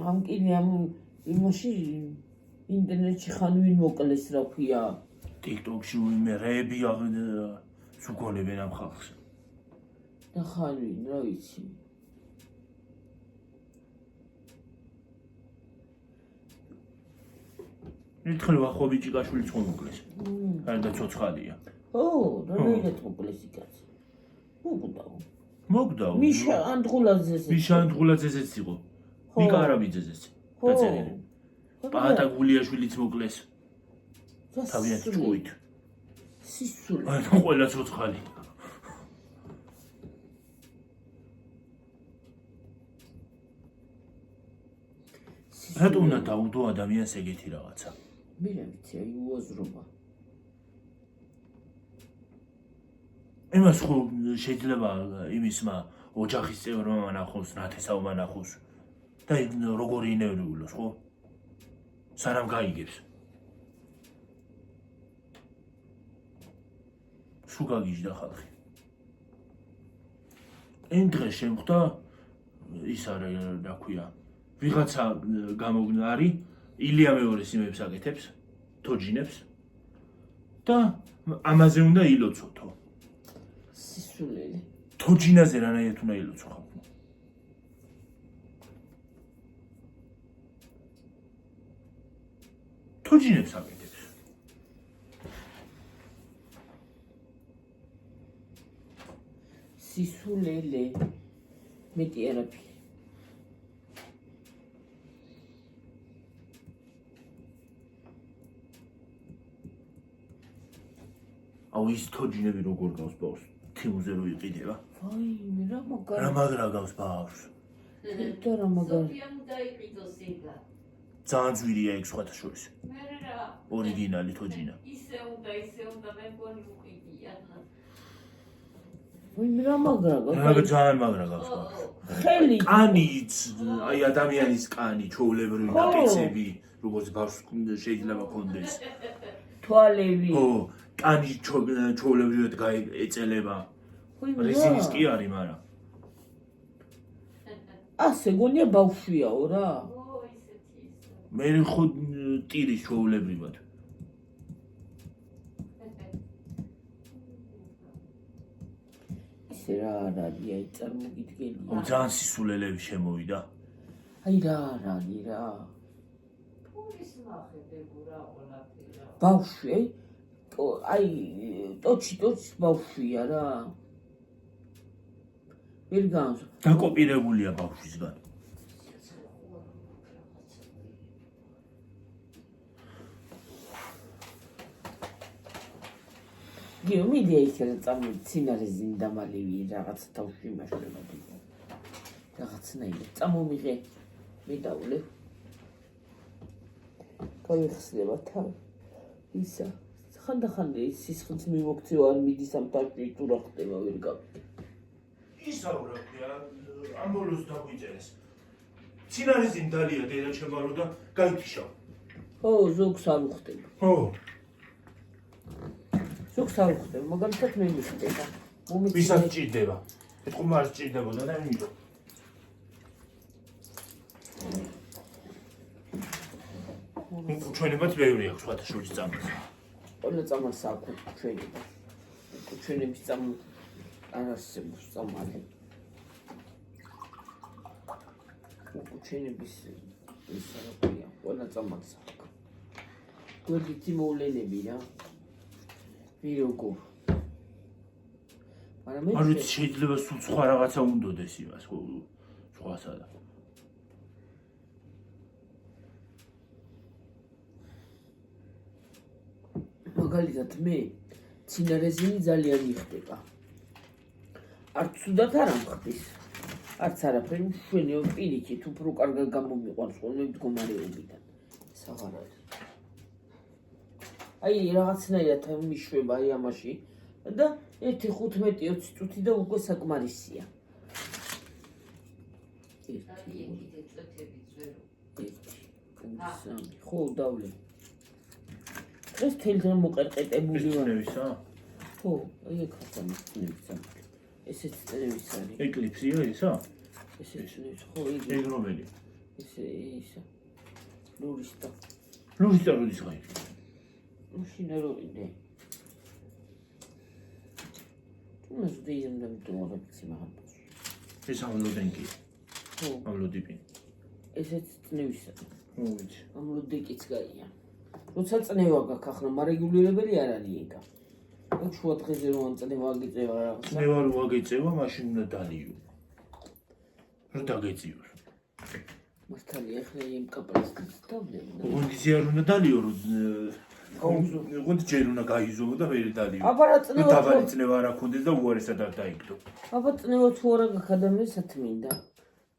A: ამ კიდე ამ იმაში ინტერნეტში ხან ვინ მოკლეს რა ქვია.
B: TikTok-ში ვინმე რეები სუგონებენ ამ ხალხს.
A: და ხან ვინ, რა ვიცი.
B: ერთხელ ვახობი ჭიკაშვილიც მოკლეს. გარდა ცოცხალია.
A: ო, რა მოკლეს იქაც. მოგდაო.
B: მოგდაო.
A: მიშა ანდღულაძეს.
B: მიშა ანდღულაძესეც იყო. მიკა არაბიძეზეც. დაწერილი. პაატა გულიაშვილიც მოკლეს. თავიანთ ჭუით.
A: სისული.
B: აი ყველა ცოცხალი. რატომ უნდა დაუდო ადამიანს ეგეთი რაღაცა?
A: მე რა ვიცი, აი უაზრობა.
B: იმას ხო შეიძლება იმისმა ოჯახის წევრმა მანახოს, ნათესავმა ნახოს და როგორი ინერვიულოს, ხო? სანამ გაიგებს. სულ გაგიჟდა ხალხი. იმ დღეს შემხვდა ის რა ქვია, ვიღაცა გამოგნარი ილია მეორეს იმებს აკეთებს, თოჯინებს და ამაზე უნდა ილოცოთო.
A: სისულელი.
B: თოჯინაზე რანაირად უნდა ილოცო ხალხო. თოჯინებს აკეთებს.
A: სისულელი. მეტი არაფერი.
B: აუ ის თოჯინები როგორ გავს ბავშვს? თიმუზე რო იყიდება.
A: ვაიმე, რა მაგარი.
B: რა მაგრა გავს ბავშვს?
A: და რა მაგარი.
C: სოფიამ დაიყიდოს ეგა.
B: ძალიან ძვირია ეგ სხვათა შორის.
C: მე რა.
B: ორიგინალი თოჯინა.
C: ისე უნდა მე მგონი უყიდია.
A: ვაიმე, რა მაგრა
B: რა
A: გავს.
B: ძალიან მაგრა გავს ბავშვს.
A: ხელი.
B: კანიც, აი ადამიანის კანი, ჩვეულებრივი ნაკეცები, როგორც ბავშვს შეიძლება კონდეს.
A: თვალები.
B: ო, კანი ჩვეულებრივად ეწელება. რეზინის კი არის, მაგრამ
A: ასე გონია ბავშვიაო რა.
C: ო, ისეთი ისე.
B: მე ხო ტირის ჩვეულებრივად.
A: ისე რა არ არის, აი წარმოგიდგენია.
B: ძალიან სისულელები შემოვიდა.
A: აი რა არ არის რა.
C: პურის მახედებო რა ყველაფერი.
A: ბავშვი, აი ტოჩი ბავშვია რა. ვერ განს.
B: დაკოპირებულია ბავშვისგან.
A: გიომიდია ისე წამოცინარეზინ დამალივი რაღაც თავში მაშლება დიგო. რაღაცნაირად წამომიღე მე დავლე. გაიხსნება თავი. ისა ხანდახან სისხლს მიმოქცევა არ მიდის ამ თავში თუ რა ხდება ვერ გავიგე.
B: ისა რა ქვია, ამ ბოლოს დაგვიწერეს. ცინარეზინ დალია დედა ჩემარო და გაიქიშავ.
A: ხო, ზოგს არ უხდება.
B: ხო.
A: ზოგს არ უხდება, მაგალითად მე მიხდება.
B: ვისაც ჭირდება. ეთქმა არ ჭირდებოდა და იმიტომ. ჩვენებაც ბევრი აქვს სხვათა შორის წამს.
A: ყველა წამას აქვს ჩვენება. ჩვენების წამ არ არსებობს წამალი. ჩვენების ის რა ქვია, ყველა წამას აქვს. გვერდითი მოვლენები რა. ვიროგო. მაგრამ მე
B: არ ვიცი შეიძლება სულ სხვა რაღაცა უნდოდეს იმას, სხვასა და
A: მაგალითად მე ცინარეზინი ძალიან მიხდება. არც თუდად არ ამხდის. არც არაფერი მშვენიო პირიქით უფრო კარგად გამომიყვანს ხოლმე მდგომარეობიდან. საღარ არის. აი რაღაცნაირად მიშვება აი ამაში და 1-15-20 წუთი და უკვე საკმარისია. ხო დავლე. ეს თელთან მოყერყეტებული ვარ.
B: ესწნევისა?
A: ხო, აი ეგ ხასამის. ესეც წნევის არის.
B: ეკლიფსია ისა?
A: ესეც წნევის, ხო,
B: ეგ რომელი?
A: ესე ისა. ლურისტა.
B: ლურისტა როდის გაიქცა?
A: მაშინ არ ვიდე. თუმცა დიემ და მტოვარებიცი მაგას.
B: ეს ამლოდენკი.
A: ხო,
B: ამლოდიპი.
A: ესეც წნევისა.
B: ხო, ვიცი.
A: ამლოდეკიც გაია. როცა წნევა გაქვს ახლა მარეგულირებელი არ არის ეგა. აქ შუა დღეზე რომ ამ წნევა აგიწევა რაღაცა.
B: წნევა რო აგეწევა, მაშინ უნდა დალიო. რო დაგეწიოს.
A: მართალია ახლა იმ კაპლასთან დავდები.
B: გონდიზი არ უნდა დალიო, რო გონდი ჯერ უნდა გაიზომო და ვერ დალიო.
A: აბა რა წნევა
B: დაბალი წნევა არ აქონდეს და უარესად არ დაიგდო.
A: აბა წნევა თუ არა გაქვს ადამიანსაც მინდა.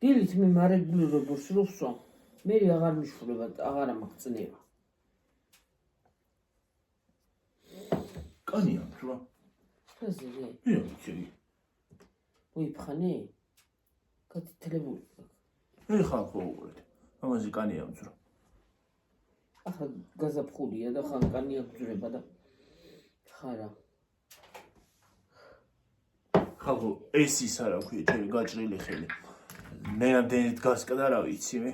A: დილით მე მარეგულირებულს რო ვსვამ. მე აღარ მიშვრება, აღარ მაქვს წნევა.
B: კანი აქვს რა.
A: ხაზზე
B: მივიცი.
A: მოიფხანე? გათითლებული.
B: ეხლა ხო უყურეთ. ამაზე კანი ამძრო.
A: ახლა გაზაფხულია და ხან კანი აგძვრება და ხარა.
B: ხალხო ეს ის არა ქვია ჩემი გაჭრილი ხელი. მე ამდენი დგასკა და რა ვიცი მე.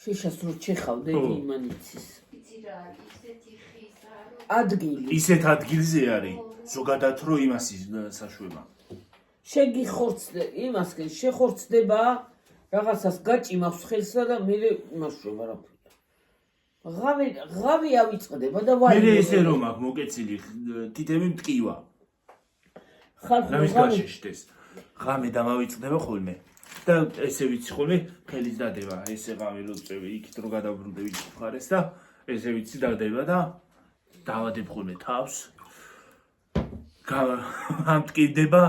A: შეშას რო ჩეხავდე
B: ხო.
A: იმან იცის.
C: იცი რა არის ისეთი ხისა რომ
A: ადგილი.
B: ისეთ ადგილზე არის. ზოგადად რო იმას საშვება.
A: შეგიხორცდე იმასკენ შეხორცდება რაღაცას გაჭიმავს ხელსა და მე იმაშვება რა ქვია. ღავი ავიწყდება და
B: მე ესე რომ აქ მოკეცილი თითები მტკივა. რამის გაშეშდეს. ღამე დამავიწყდება ხოლმე. და ესე ვიცი ხოლმე ხელის დადება. ესე ღამე რო წევი იქით რო გადავრუნდები ხარეს და ესე ვიცი დადება და დავადებ ხოლმე თავს. ამტკიდება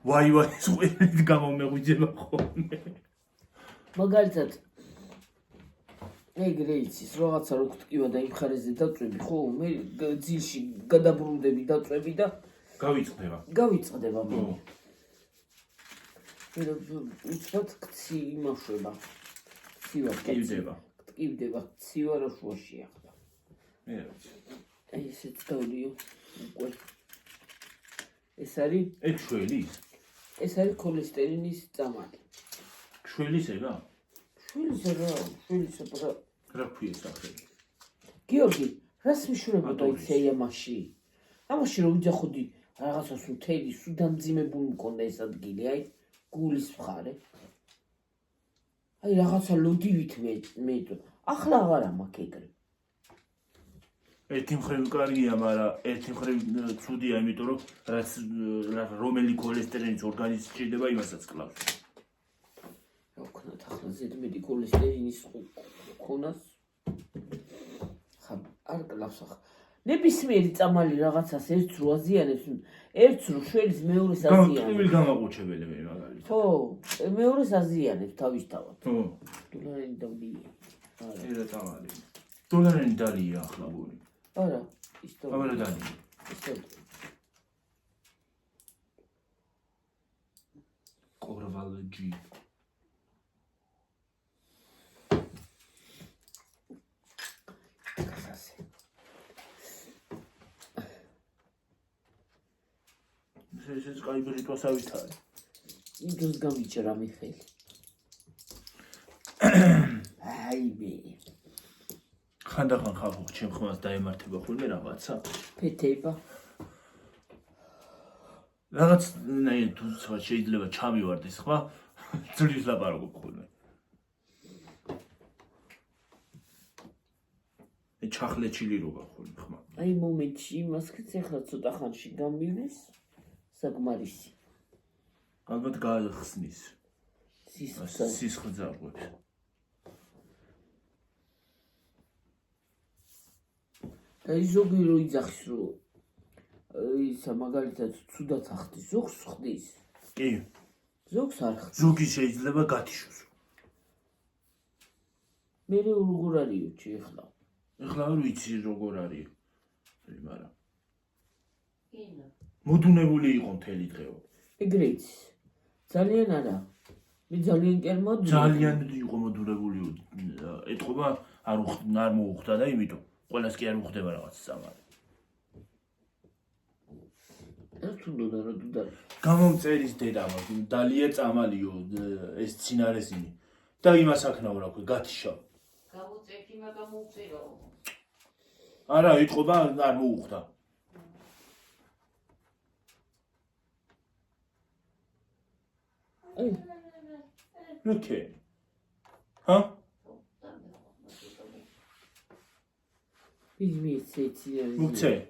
B: ვაი სულ გამომეღვიძება ხოლმე.
A: მაგალითად ეგრე იცის რაღაცა რო გტკივა და იმ ხარეზე დაწვევი ხო მე ძილში გადაბრუნდები დაწვევი და გავიწყდება მე უცბად ქცი იმაშვება ქცივა გტკივდება ქცივა რა შუაში ახლა
B: მე რა ვიცი
A: აი ესეც დავლიო უკვე ეს არის
B: ეგ შველის
A: ეს არის ქოლესტერინის წამალი
B: შველისება
A: შველისა
B: რა ქვია სახელი
A: გიორგი რას მიშურებოდა იცი ამაში ამაში რომ ვიძახოდი რაღაცას მთელი სუდამძიმებული მქონდა ეს ადგილი აი გულის მხარე აი რაღაცა ლოდივით მე ახლა აღარა მაქვს ეგრე
B: ერთი მხრივ კარგია, მაგრამ ერთი მხრივ ცუდია, იმიტომ რომ რომელი ქოლესტერინის ორგანიზმში შეიძლება იმასაც კლავს.
A: რა ვქნათ ახლა ზედმეტი ქოლესტერინის ხონას ხა არ კლავს ახლა ნებისმიერი წამალი რაღაცას ერთს რო აზიანებს ერთს რო შველის მეორეს აზიანებს
B: გამაყუჩებელი მე მაგალითად
A: ხო მეორეს აზიანებს თავისთავად
B: ხო
A: დოლარიანი დავდია არა
B: ერა წამალი დოლარიანი დალია ახლა გული
A: არა ისტორია
B: ამერა დალია
A: ისტორია
B: კორვალჯი ეს კაი ბრიტვასავით არის.
A: იმდროს გამიჭრა მიხელი. აი მე.
B: ხანდახან ხალხო ჩემ ხმას დაემართება ხოლმე რაღაცა.
A: ფეთება.
B: რაღაც თუ შეიძლება ჩამივარდეს ხმა, ძლივს ლაპარაკობ ხოლმე. ჩახლეჩილი როა ხოლმე ხმა.
A: აი მომენტში იმასკიც ახლა ცოტა ხანში გამივლის. საკმარისი.
B: ალბათ გაახსნის. სისხლძარღვებს.
A: და ის ზოგი რო იძახის რო ისა მაგალითად ცუდად ახდის ზოგს ხდის.
B: კი.
A: ზოგს არ ხდის.
B: ზოგი შეიძლება გათიშოს.
A: მე როგორ არისო ჩი ახლა?
B: ახლა არ ვიცი როგორ არის. მაგრამ
C: ინა
B: მოდუნებული იყო მთელი დღეო.
A: ეგრეც. ძალიან არა. მე ძალიან კი არ მოდუნებული.
B: ძალიან იყო მოდუნებული. ეთყობა არ მოუხდა და იმიტომ ყველას კი არ უხდება რაღაც წამალი.
A: ერთუნდა რა თუნდა.
B: გამომწერის დედა მაქვს, დალია წამალიო ეს ცინარესინი. და იმას აქნაო რა ქვია, გათიშა.
C: გამოწერდი, მაგრამ მოუწერო.
B: არა, ეთყობა არ მოუხდა. Okay. Hä?
A: Bilmiyorum
B: Mukçe.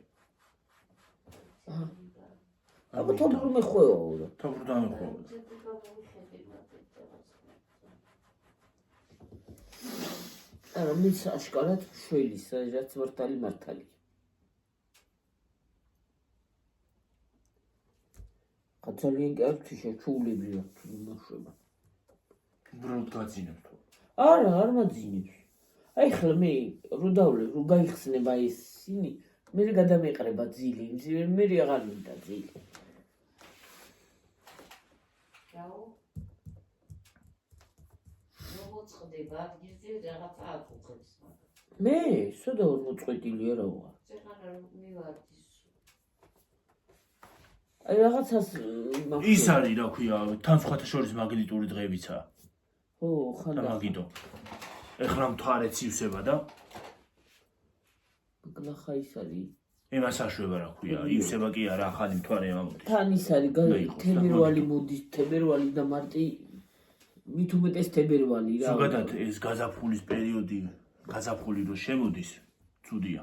A: Ama toplu mu koyuyor?
B: Topludan mı koyuyor?
A: Ama mis aşkarat şöyle sadece tvartali martali. Kataliyen gerçekten çok lebliyor. Tunuşuma.
B: Brut გაძინებთ.
A: არა, არ მაძინებს. აი ხლა მე რო დავლე, რო გაიხსნება ისინი, მე გადამეყრება ძილი, მე აღარ მინდა ძილი.
C: ჩაო. როგორც ხდება, ადგილზე რაღაცა აკუხებს მაგრამ.
A: მე, სოდა მოწყვეტილია რა ვარ.
C: წეღარა მივარდის.
A: აი რაღაცას
B: ის არის რა ქვია, თან სხვათა შორის მაგნიტური დღეებიცაა.
A: ხო, ხანდა.
B: მაგიტო. ეხლა მთვარეც ივსება და
A: გლახა ის არის.
B: იმას აშვება რა ქვია, ივსება კი არა, ახალი მთვარე ამოდის.
A: თან ის არის, თებერვალი მოდის, თებერვალი და მარტი მით უმეტეს თებერვალი რა.
B: ზოგადად ეს გაზაფხულის პერიოდი, გაზაფხული რო შემოდის, ცუდია.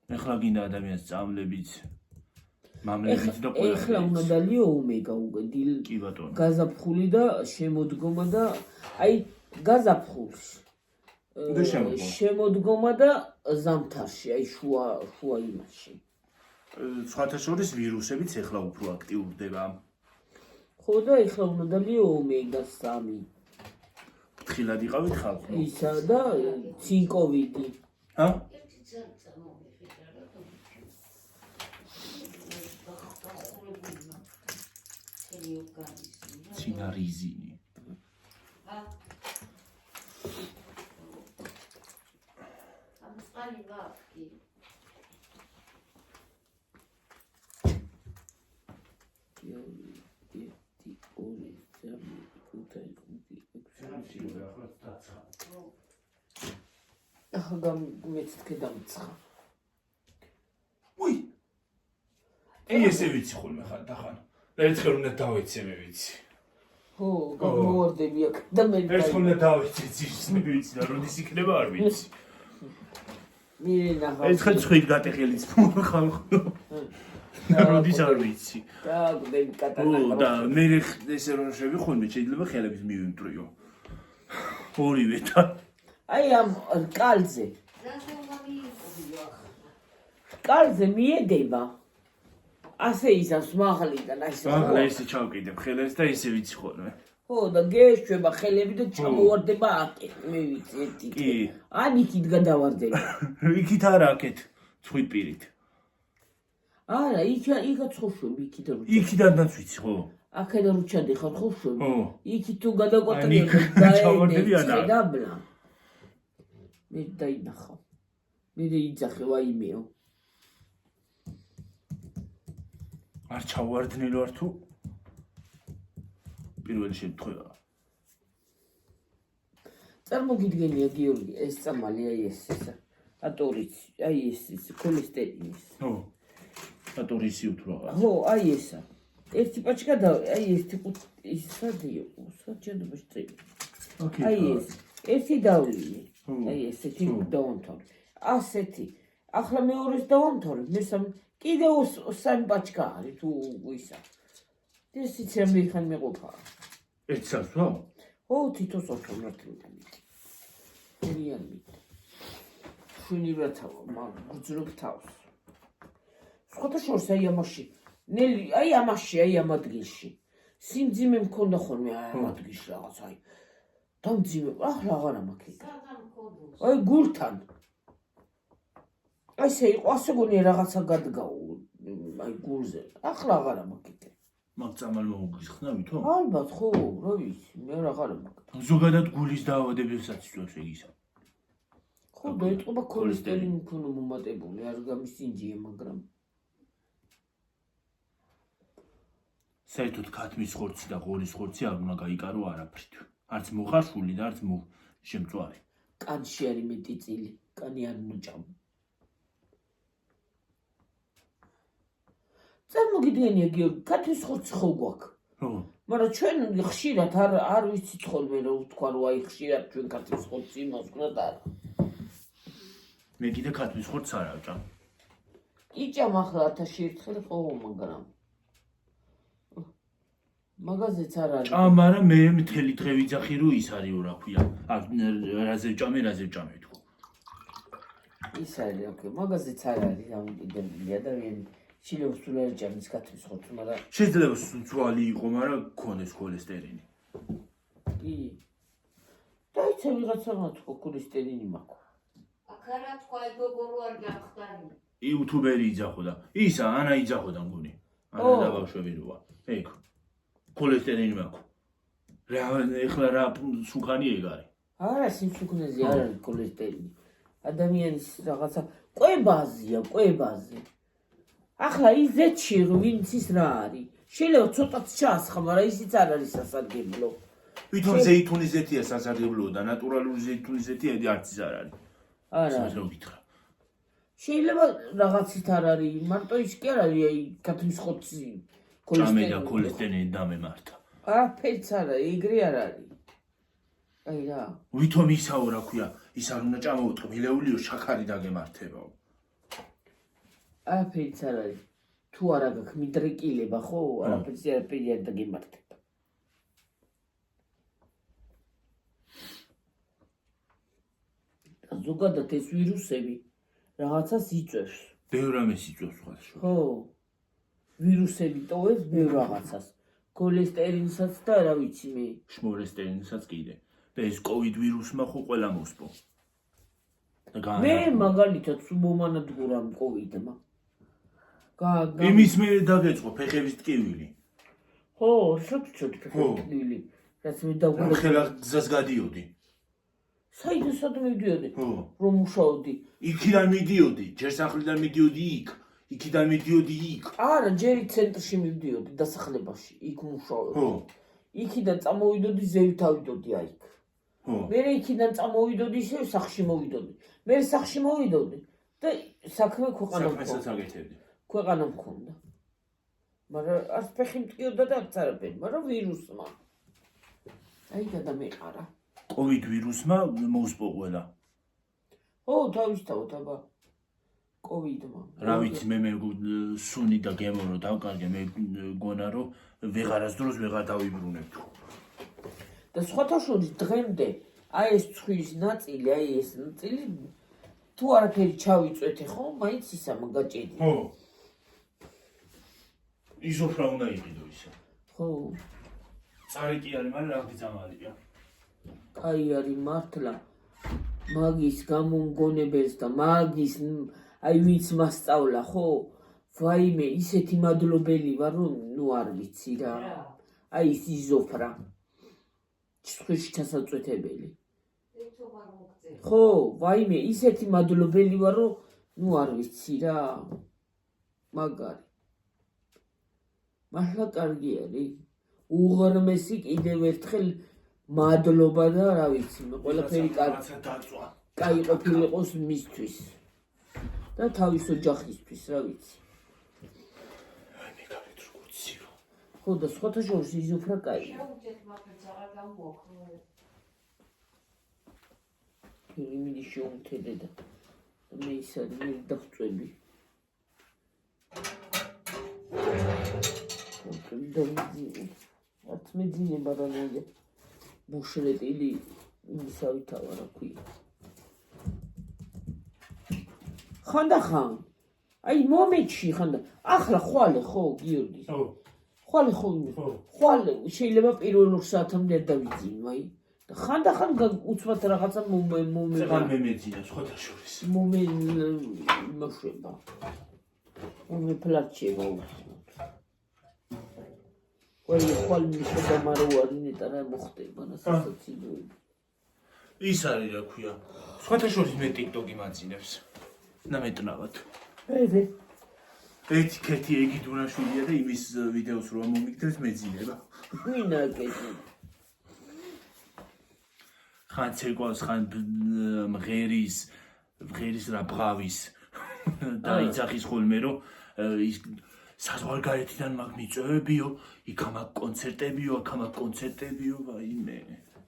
B: ეხლა გინდა ადამიანს წამლებიც, მამლებიც და ყველა.
A: ეხლა უნდა დალიო ომეგა უკვე დილ.
B: კი ბატონო.
A: გაზაფხული და შემოდგომა და აი გაზაფხულს.
B: და
A: შემოდგომა და ზამთარში, აი შუა იმაში.
B: სხვათა შორის ვირუსებიც ეხლა უფრო აქტიურდება.
A: ხო და ეხლა უნდა დალიო ომეგა 3.
B: ფრთხილად იყავით ხალხო.
A: ისა და ცინკოვიდი.
B: ჰა? ცინარიზინი.
C: ამწყალი ვაფკი.
A: ახლა მეცეთქე დამცხა.
B: უი. ესე ვიცი ხოლმე ხან დახან. და ერთხელ უნდა დავეცე მე ვიცი.
A: ხო, გამოვარდები აქ და მე
B: ერთხელ უნდა დავეცე ძირს მე ვიცი და როდის იქნება არ ვიცი.
A: მირენა
B: ერთხელ ხვით გატეხილიც ხალხო. და როდის არ ვიცი.
A: და გვდები კატანა.
B: და მე ესე რომ შევიხონე შეიძლება ხელების მივიმტრიო. ორივე და
A: აი ამ კალზე. კალზე მიედება. ასე ისავს მაღლიდან ასე.
B: ახლა ესე ჩავკიდებ ხელებს და ესე ვიცი ხოლმე.
A: ხო და გეშვება ხელები და ჩამოვარდება აკე. მე ვიცი ერთი.
B: კი.
A: ან იქით გადავარდები.
B: იქით არა აქეთ ცხვით პირით.
A: არა, იქაც ხოშვები იქიდან.
B: იქიდანაც ვიცი ხო?
A: აქედან უჩანდი ხარ ხოშვები.
B: ხო.
A: იქით თუ გადაკვეთები
B: ჩავარდები არა.
A: დაბლა. მე დაინახავ. მე იძახე ვაიმეო.
B: არ ჩავარდნილ ვარ თუ პირველი შემთხვევაა.
A: წარმოგიდგენია გიორგი, ეს წამალი აი ეს ატორიც, აი ეს ქოლესტერინის.
B: ხო. ატორისი უთროა.
A: ხო, აი ესა. ერთი პაჩკა და აი ერთი ის სადიო, საჭედობაში წელი.
B: ოკეი.
A: აი ეს, ერთი დავლინე. აი ესეთი დავამთავრე. ასეთი. ახლა მეორეს დავამთავრე, მესამე კიდევ 3 პაჩკა არის თუ ისა. ეს იცი ამ ხან მეყოფა.
B: ერთ სას ვაო?
A: ო თითოს ოფერმართლიდან. რიანით. შენი რათავა, გძნობ თავს. სხვათა შორის აი ამაში. ნელი, აი ამაში, აი ამ ადგილში. სიმძიმე მქონდა ხოლმე აი ამ ადგილში რაღაც აი. დამძიმე, ახლა აღარა მაქვს. აი გულთან. აი ესე იყო, ასე გონია რაღაცა გადგაო აი გულზე. ახლა აღარა მაქვს.
B: მაგ წამალ მოუგიხსნავი თო?
A: ალბათ ხო, რა ვიცი, მე აღარა მაქვს.
B: ზოგადად გულის დაავადებებსაც იწვევს ეგისა.
A: ხო, დაიწყება ქოლესტერინის მქონო მომატებული, არ გამისინჯია, მაგრამ
B: საერთოდ ქათმის ხორცი და ღორის ხორცი არ უნდა გაიკარო არაფრით. არც მოხარშული და არც შემწვარი.
A: კანში არის მეტი წილი, კანი არ მოჭამ. წარმოგიდგენია გიორგი, ქათმის ხორცი ხო გვაქვს.
B: ხო.
A: მაგრამ ჩვენ ხშირად არ ვიცით ხოლმე რომ ვთქვა რომ აი ხშირად ჩვენ ქათმის ხორცი იმას ვქნათ არა.
B: მე კიდე ქათმის ხორცს არ ავჭამ.
A: იჭამ ახლა 1000 ერთხელ ხო, მაგრამ მაგაზეც არ არის.
B: ჭამ, მაგრამ მე მთელი დღე ვიძახი რომ ის არის რა ქვია. რაზე ვჭამე თქო.
A: ის არის, ოკეი, მაგაზეც არ არის დამოკიდებული ადამიანი. შეიძლება სულ არ ჭამის ქათმის ხორცს, მაგრამ
B: შეიძლება ძვალი იყო, მაგრამ გქონდეს ქოლესტერინი.
A: კი. დაიცა ვიღაცამ თქვა ქოლესტერინი მაქვს.
C: არა თქვა გოგო არ გახდარი.
B: იუთუბერი იძახოდა. ისა ანა იძახოდა მგონი. ანა და ბავშვები როა. ეგ. ქოლესტერინი მაქვს. რა ეხლა რა სუქანი ეგ არის.
A: არა სიმსუქნეზე არ არის ქოლესტერინი. ადამიანის რაღაცა კვებაზეა, კვებაზე. ახლა ის ზეთში ვინც ის რა არის. შეიძლება ცოტაც ჩაასხა, მაგრამ ისიც არ არის სასარგებლო.
B: ვითომ ზეითუნის ზეთია სასარგებლო და ნატურალური ზეითუნის ზეთი არც ის არ არის.
A: არა.
B: რა გითხრა.
A: შეიძლება რაღაცით არ არის, მარტო ის კი არ არის, აი კათრის ხოცი
B: ჭამე და ქოლესტერინი დამემართა.
A: არაფერიც არა, ეგრე არ არის. აი რა.
B: ვითომ ისაო რა ქვია, ის არ უნდა ჭამოუტყ მილეულიო შაქარი დაგემართებაო.
A: არაფერიც არ არის. თუ არა გაქვს მიდრეკილება, ხო? არაფერიც არაფერი არ დაგემართება. ზოგადად ეს ვირუსები რაღაცას იწვევს.
B: ბევრ რამეს იწვევს სხვადასხვა.
A: ხო. ვირუსები ტოვებს ბევრ რაღაცას. ქოლესტერინსაც და რა ვიცი მე.
B: შმორესტერინსაც კიდე. და ეს კოვიდ ვირუსმა ხო ყველა მოსპო.
A: მე მაგალითად მომანადგურა კოვიდმა.
B: იმის მე დაგეწყო ფეხების ტკივილი.
A: ხო, საერთოდ ფეხების ტკივილი. რაც მე დავგვრა.
B: ხელა გზას გადიოდი.
A: საიდანაც მივდიოდი?
B: ხო.
A: რომ მუშაობდი.
B: იქიდან მიდიოდი, ჯერ სახლიდან მიდიოდი იქ, იქიდან მიდიოდი იქ.
A: არა, ჯერი ცენტრში მივდიოდი დასახლებაში, იქ მუშაობდი.
B: ხო.
A: იქიდან წამოვიდოდი ზევით ავიდოდი აი იქ.
B: ხო.
A: მე იქიდან წამოვიდოდი ისე სახში მოვიდოდი. მე სახში მოვიდოდი და საქმე ქვეყანა
B: საქმესაც აკეთებდი.
A: ქვეყანა მქონდა. მაგრამ არც ფეხი მტკიოდა და არც არაფერი, მაგრამ ვირუსმა. აი გადამეყარა.
B: კოვიდ ვირუსმა მოსპო ყველა.
A: ო, თავისთავად აბა. კოვიდმა.
B: რა ვიცი მე სუნი და გემონო დავკარგე მე გონა რომ ვეღარასდროს ვეღარ დავიბრუნებ თუ.
A: და სხვათა შორის დღემდე აი ეს ცხვრის ნაწილი, აი ეს ნაწილი თუ არაფერი ჩავიწვეთე ხო, მაინც ისა მაგაჭედი.
B: ხო. იზოფრა უნდა იყიდო ისა.
A: ხო.
B: წარი კი არის, მაგრამ რა გიძამალია.
A: კაი არის მართლა. მაგის გამომგონებელს და მაგის აი ვინც მასწავლა ხო? ვაიმე, ისეთი მადლობელი ვარ, რომ ნუ არ ვიცი რა. აი ის იზოფრა. ცხვირში ჩასაწვეთებელი. ხო, ვაიმე, ისეთი მადლობელი ვარ, რომ ნუ არ ვიცი რა. მაგარი. მართლა კარგი არის. უღრმესი კიდევ ერთხელ მადლობა და რა ვიცი, მე ყველაფერი კაი ყოფილიყოს მისთვის. და თავის ოჯახისთვის, რა ვიცი.
B: აი მე გავით როგორც ცირო.
A: ხო და სხვათა შორის იზოფრა კაია. იმიდი შეუმთედე და მე ისა მე დავწვევი. არც მეძინება რა მოგე. მუშრეტილი ისავითავა რა ქვია. ხანდახან აი მომენტში ხანდა ახლა ხვალე ხო გიორგი?
B: ხო.
A: ხვალე ხო ხვალე შეიძლება პირველ 2 საათამდე არ დავიძინო აი და ხანდახან უცბად რაღაცა
B: წეგან მე მეძინა სხვათა შორის.
A: მოშვება. ფლაჩება უსმოთ. ყველა ხვალე მიშება მარუარი ნეტა რა მოხდება სასაცილოები.
B: ის არის რა ქვია. სხვათა შორის მე TikTok-ი მაძინებს. ნამეტნავად.
A: ეზე.
B: ეთიკეთი ეგი დუნაშვილია და იმის ვიდეოს რო მომიგდებს მეძინება.
A: ვინა კეთი.
B: ხან ცეკვავს, ხან მღერის რა ბღავის და იცახის ხოლმე რომ ის საზღვარგარეთიდან მაგ მიწვევებიო, იქ ამაკ კონცერტებიო, აქ ამაკ კონცერტებიო, ვაიმე.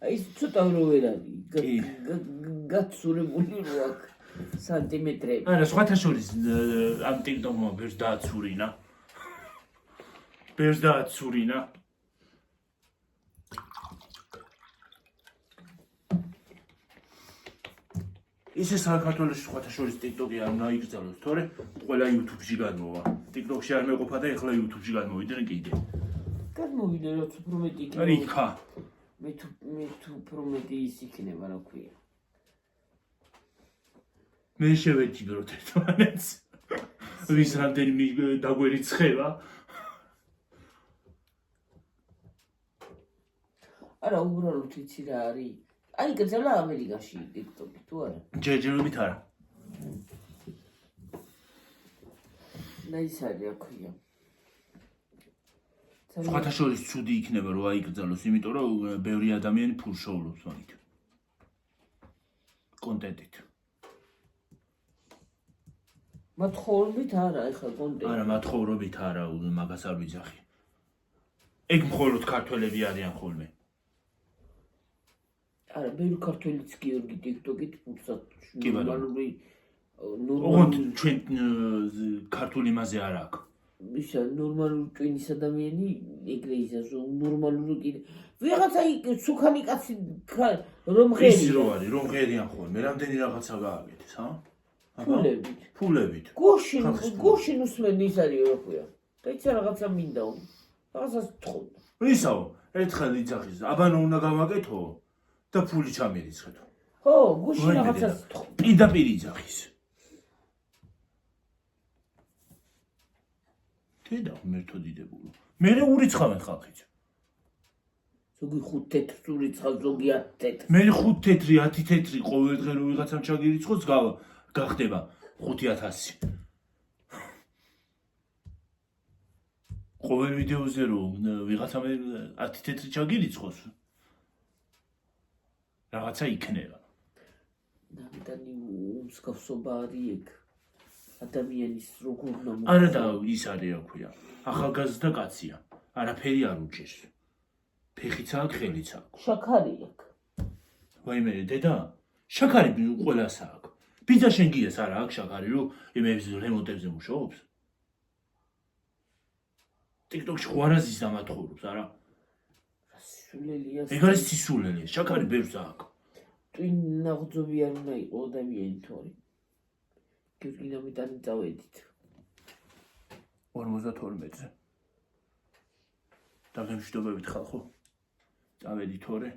A: აი ის ცოტა რო ვერ არის. გაცურებული რო აქ სანტიმეტრები.
B: არა, სხვათა შორის ამ TikTok-მა ბერს დააცურინა. ბერს დააცურინა. ისე საქართველოს სხვათა შორის TikTok-ი არ უნდა იგრძელოს, თორე ყველა YouTube-ში გადმოვა. TikTok-ში არ მეყოფა და ეხლა YouTube-ში გადმოვიდნენ კიდე.
A: გადმოვიდა რაც უფრო მეტი იქნება.
B: რიქა.
A: მე თუ უფრო მეტი ის იქნება რა ქვია.
B: მე შევეჭიდროთ ერთმანეთს. ვის რამდენი დაგვერიცხება?
A: არა, უბრალოდ იცი რა არის. აი, გძლა ამერიკაში TikTok-ი თუ არა?
B: ჯერჯერობით არა.
A: ნაისარი აქვია.
B: სხვათა შორის ცუდი იქნება რომ აიკრძალოს, იმიტომ რომ ბევრი ადამიანი ფულს შოულობს მაგით. კონტენტით.
A: მათხოვრობით არა, ეხლა კონტენტი.
B: არა, მათხოვრობით არა, მაგას არ ვიძახი. ეგ მხოლოდ ქართველები არიან ხოლმე.
A: არა, ბევრი ქართველიც გიორგი TikTok-ით ფულსაც ნორმალური
B: ოღონდ ჩვენ ქართული იმაზე არ აქვს.
A: ისა ნორმალური ტვინის ადამიანი ეგრე იზას ნორმალური კიდე ვიღაცა სუქანი კაცი რომ
B: ის
A: ღერი
B: რო არის, რომ ღერიან ხოლმე, რამდენი რაღაცა გააკეთეს, ჰა?
A: ფულებით
B: ფულებით.
A: გუშინ უსმენი ის არის როქვია და იცი რაღაცა მინდა რაღაცას თხოვდა
B: ისაო, ერთხელ იძახის, აბანო უნდა გავაკეთო და ფული ჩამერიცხეთო.
A: ხო, გუშინ რაღაცას თხოვდა
B: პირდაპირ იძახის. და მეთოდიდებულო. მე ურიცხავენ ხალხიც.
A: ზოგი 5 თეთრს ურიცხავს, ზოგი 10 თეთრს.
B: მე 5 თეთრი, 10 თეთრი ყოველ დღე რო ვიღაცამ ჩაგირიცხოს, გახდება 5000. ყოველ ვიდეოზე რო ვიღაცამ 10 თეთრი ჩაგირიცხოს, რაღაცა იქნება.
A: ნამდვილი უმსგავსობა არის ეგ. ადამიანის როგორ უნდა
B: არა და ის არის აქვია. ახალგაზრდა კაცია. არაფერი არ უჭერს. ფეხიც აქვს, ხელიც აქვს.
A: შაქარი აქვს.
B: ვაიმე, დედა, შაქარი ყველას აქვს. ბიძა შენ გიას არა აქვს შაქარი, რომ იმების რემონტებზე მუშაობს? TikTok-ში ხوارაზის დამათხოვებს, არა?
A: სულელია.
B: ეგ არის სისულელე, შაქარი ბევრს აქვს.
A: ტვინაღძობი არ უნდა იყოს ადამიანი თორე. გიორგი ნამიტანი წავედით.
B: 52-ზე. დაგემშვიდობებით ხალხო. წავედი თორე.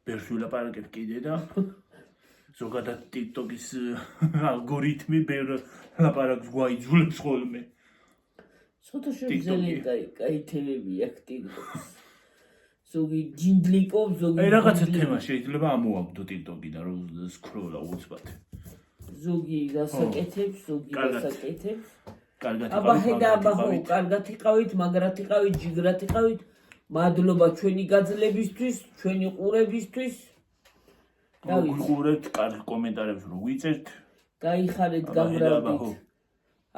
B: ბევრს ვილაპარაკებ კიდე და ზოგადად TikTok-ის ალგორითმი ბევრ ლაპარაკს გვაიძულებს ხოლმე.
A: ცოტა შეიძლება კაი თემები აქვს TikTok-ს. ზოგი ჯინდლიკობს, ზოგი
B: აი რაღაცა თემა შეიძლება ამოაგდო TikTok-იდან რომ სკროლა უცბად.
A: ზოგი გასაკეთებს, ზოგი გასაკეთებს.
B: კარგად
A: იყავით, კარგად იყავით, მაგრად იყავით, ჯიგრად იყავით. მადლობა ჩვენი გაძლებისთვის, ჩვენი ყურებისთვის.
B: გავიყურებთ, კარგ კომენტარებს რო ვიწერთ.
A: გაიხარეთ, გამრავლდით.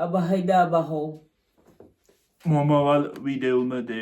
A: აბა ჰაიდა აბაჰო.
B: მომავალ ვიდეომდე